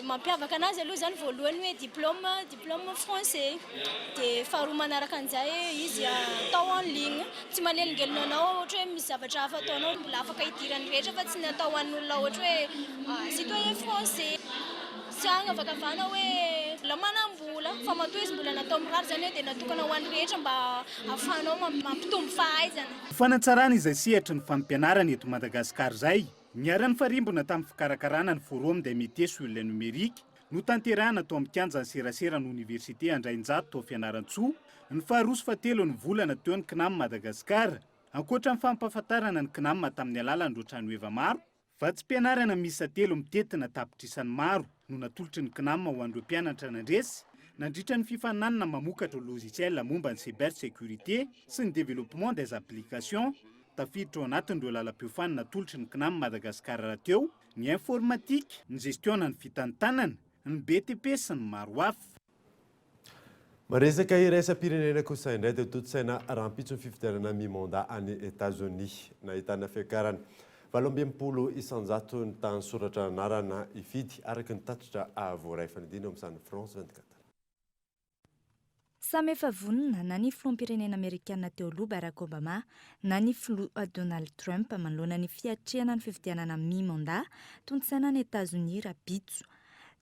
Mampiavaka anazy aloha zany voalohany hoe diplôme français dia faharoa manaraka an'izay izy atao en ligne, tsy manelingelina anao ohatra hoe misy zavatra hafa ataonao mbola afaka hidirany rehetra fa tsy natao an'olona ohatra hoe citoyen français. Tsy agnavakavana hoe mbola manam-bola fa matoa izy mbola natao mirary zany hoe dia natokana ho an'ny rehetra mba ahafahanao mampitombo fahaizana. Fanatsarana izay sehatra ny fampianarana eto Madagasikara izay, niaran'ny farimbona tamin'ny fikarakarana ny forum des métiers sur le numérique no tanterahana atao amin'ny kianjan'ny serasera ny Université Andrainjato tao Fianarantsoa ny 2 ny volana teo ny KNAM Madagasikara. Ankoatra ny fampahafantarana ny KNAM tamin'ny alalan'ny rotrano eva maro, fa tsy mpianarana misa 3 mitetina tapitrisany maro no natolotry ny KNAM ho an'ireo mpianatra nandresy nandritra ny fifananana mamokatra logiciel momba ny cybersécurité sy ny développement des applications. Tafiditra ao anatin'ireo lalam-piofanana natolotry ny KNAM Madagasikara rahateo ny informatique, ny gestion ny fitantanana, ny BTP sy ny maro hafa. Maresaka iraisam-pirenena kosa indray dia totsaina rahampitso ny fifidianana mi-mandat any États-Unis nahitana fiakarana 80 isanjato ny tany soratra anarana ifidy araky ny tatitra avoray fanidina amin'izany France 24. Samy efa vonona na ny filoham-pirenena Amerikana teo aloha Barack Obama na ny filoha Donald Trump manoloana ny fiatrehana ny fifidianana mi-mandat tontsaina ny États-Unis rapitso.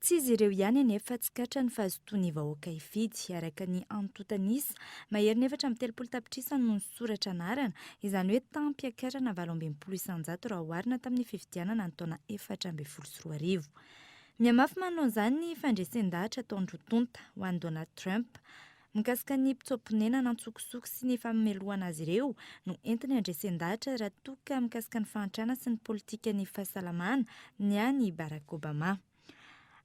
Tsy izy ireo ihany anefa tsy katra ny fahazotoany vahoaka ifidy araka ny antotanisa maherin'ny 730 tapitrisa no soratra anarana izany hoe tampiakarana 80 isanjato raha oharina tamin'ny fifidianana ny taona 2024. Miamafy manao an'izany ny fandresen-dahatra ataon-drotonta ho an'i Donald Trump mikasika ny mpitsoponena nantsokosoko sy ny fameloana azy ireo no entiny handresen-dahatra raha toka mikasika ny fahantrana sy ny politika ny fahasalamana ny any Barack Obama.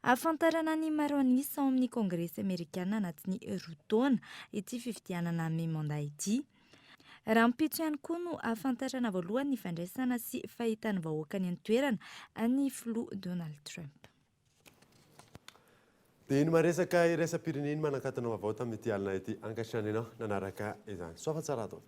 Ahafantarana ny maro anisa ao amin'ny Kongresy Amerikana anatin'ny roa taona ity fifidianana mi-mandat ity. Raha mpitso ihany koa no ahafantarana voalohany ny fandraisana sy fahitany vahoaka ny antoerana any filoha Donald Trump. Dia iny maresaka iraisam-pirenena manakatana vaovao tamin'ity alina ity ankasitrana ianao nanaraka izany. Soa fa tsara atao.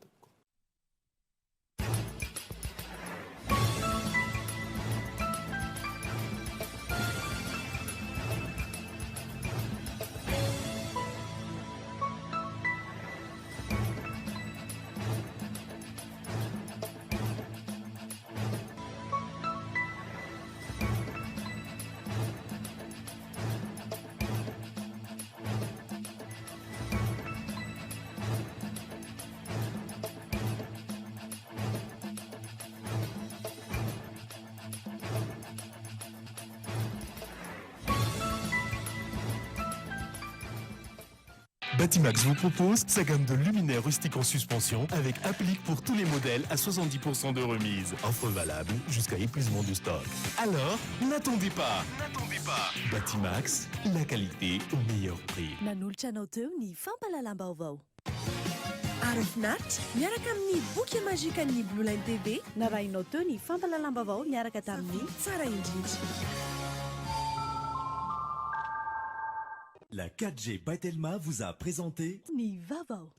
Batimax vous propose sa gamme de luminaires rustiques en suspension avec applique pour tous les modèles à 70% de remise. Offre valable jusqu'à épuisement du stock. Alors, n'attendez pas. Batimax, la qualité au meilleur prix. Nanolotra teo ny fampalalam-baovao. Ary finaritra miaraka amin'ny boky mazika ny Blue Line TV narahinao teo ny fampalalam-baovao miaraka tamin'ny tsara indrindra. La 4G by Telma vous a présenté Ni Vavao.